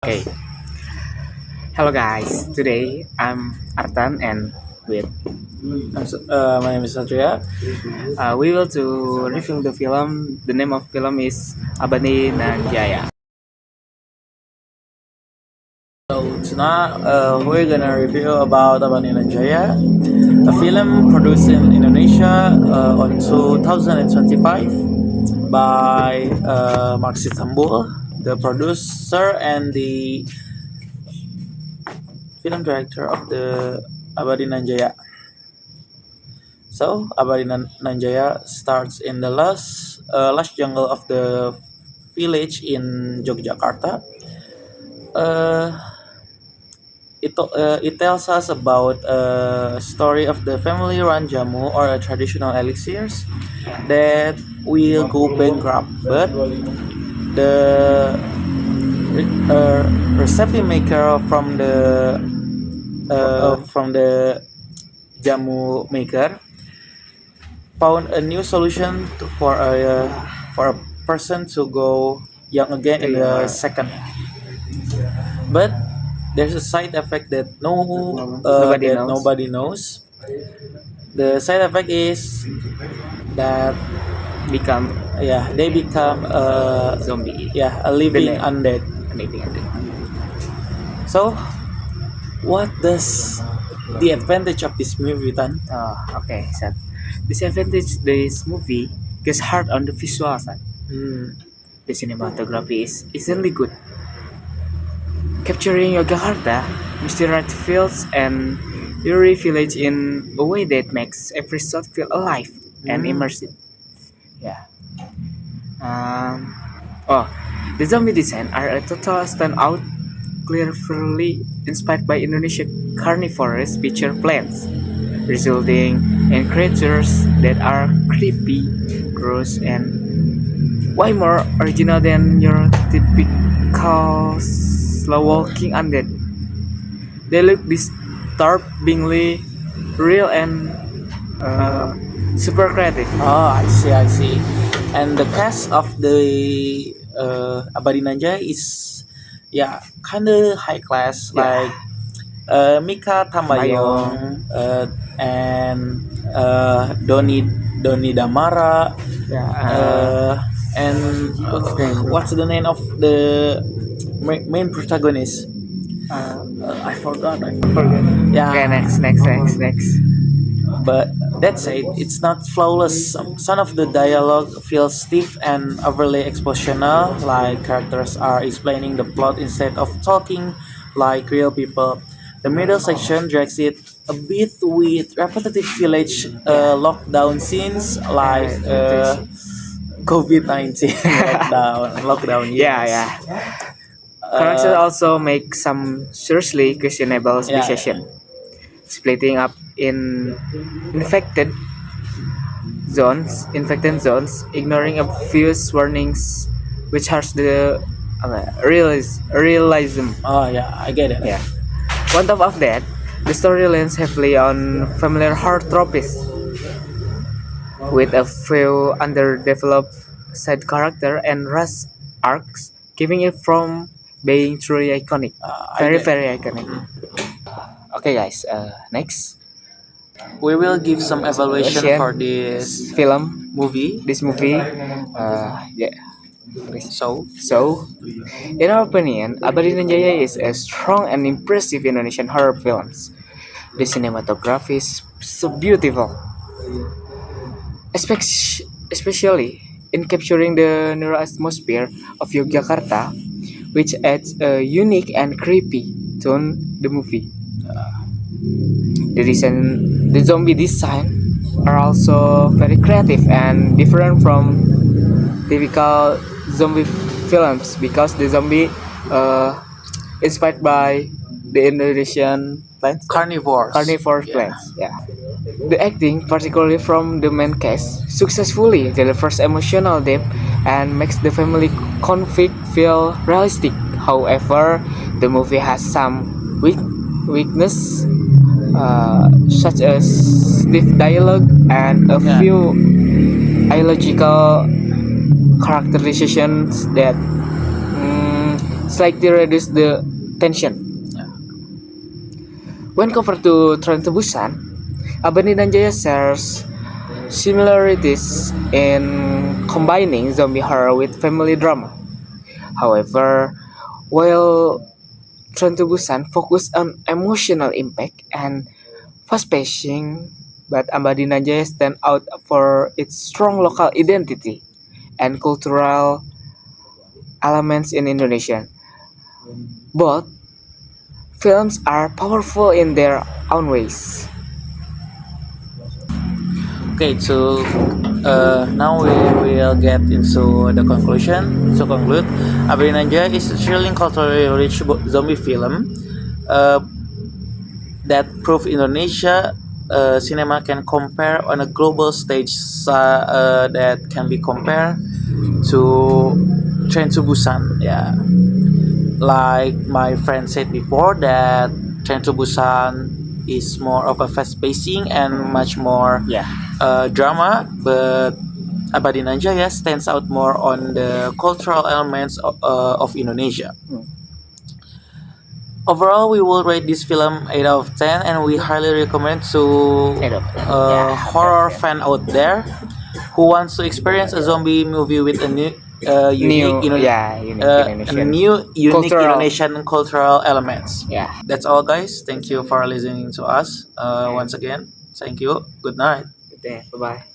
Okay, hello guys. Today I'm Artan and with My name is Satria. we will to review the film. The name of film is Abani Nanjaya. So tonight we're gonna review about Abanina Jaya, a film produced in Indonesia on 2025 by Mark Istanbul, the producer and the film director of the Abadi Nanjaya. So Abadi Nanjaya starts in the lush jungle of the village in Yogyakarta. Uh, it tells us about a story of the family run jamu or a traditional elixirs that will go bankrupt, but the recipe maker from the jamu maker found a new solution for a person to go young again in the second. But there's a side effect Nobody that knows. nobody knows. The side effect is that Become they become zombie. a living The undead. Anything. So what does the advantage of this movie, Tan? Oh, okay. So disadvantage this movie gets hard on the visual side. Hmm. The cinematography is isn't good, capturing Yogyakarta, mysterious fields, and eerie village in a way that makes every shot feel alive and Hmm. immersive. Yeah. Um, oh, the zombie design are a total standout, clearly inspired by Indonesian carnivorous feature plants, resulting in creatures that are creepy, gross, and way more original than your typical slow walking undead. They look disturbingly real and uh, super creative. Oh, I see. And the cast of the Abadi Nanja is kind of high class, Yeah, like Mika Mayong. Tambayong and Doni Damara. Yeah, Uh, and what's the name, bro? what's the name of the main protagonist? Uh, I forgot. Forget. Okay, Yeah, next. but that said, it's not flawless. Some of the dialogue feels stiff and overly expositional, like characters are explaining the plot instead of talking like real people. The middle section drags it a bit with repetitive village Yeah. lockdown scenes like Interesting. COVID 19 lockdown, Yeah. yes. Characters Uh, also make some seriously questionable yeah. decisions, splitting up in infected infected zones, ignoring obvious warnings, which hurts the realism. Oh, yeah, I get it. Yeah. On top of that, the story leans heavily on familiar horror tropes, with a few underdeveloped side character and rush arcs, keeping it from being truly iconic. I get Very iconic. Okay, guys. Next, We will give some evaluation Russian for this film. movie. This movie, yeah. So, So, in our opinion, Abadi Jaya is a strong and impressive Indonesian horror films. The cinematography is so beautiful, especially in capturing the neural atmosphere of Yogyakarta, which adds a unique and creepy tone the movie. The zombie design are also very creative and different from typical zombie films because the zombie uh, inspired by the Indonesian plants, carnivores. carnivore Yeah. plants. Yeah. The acting, particularly from the main cast, successfully delivers emotional depth and makes the family conflict feel realistic. However, the movie has some weakness, such as stiff dialogue and a Yeah. few illogical characterizations that slightly reduce the tension. Yeah. When compared to Train to Busan, Abanindan Jaya shares similarities in combining zombie horror with family drama. However, while Train to Busan focused on emotional impact and fast pacing, but Ambadina Jaya stand out for its strong local identity and cultural elements in Indonesia. Both films are powerful in their own ways. Okay, so now we will get into the conclusion. To conclude, Abri Nanja is a thrilling culturally rich zombie film uh, that prove Indonesia cinema can compare on a global stage that can be compared to Train to Busan. Yeah, like my friend said before, that Train to Busan is more of a fast pacing and much more Yeah. drama, but Abadi Nanjaya stands out more on the cultural elements of Indonesia. Overall, we will rate this film 8 out of 10, and we highly recommend to 8 of 10. a Yeah, horror that's it. fan out there who wants to experience a zombie movie with a new, unique, New, yeah, unique a Indonesian new, unique cultural. Indonesian cultural elements. Yeah. That's all, guys. Thank you for listening to us. Once again, thank you. Good night. Good day. Bye bye.